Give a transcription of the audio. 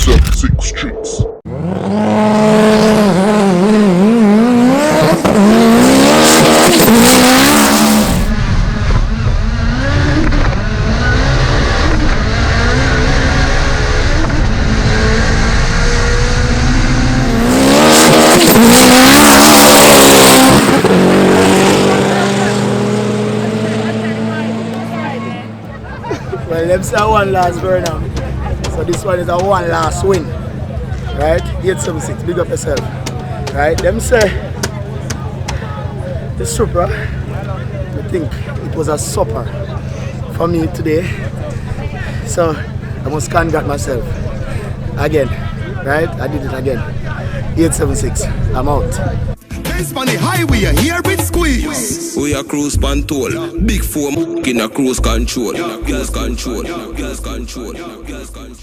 876 Streets. Well, them say one last Vernam. So this one is a one last win. Right? 876, big up yourself. Right? Them say the Supra, I think it was a supper for me today. So I must congratulate myself. Again. Right? I did it again. 876. I'm out. On the highway, here it squeeze. We a cruise control. Big foam in a cruise control. Cruise control. Cruise control. Cruise control.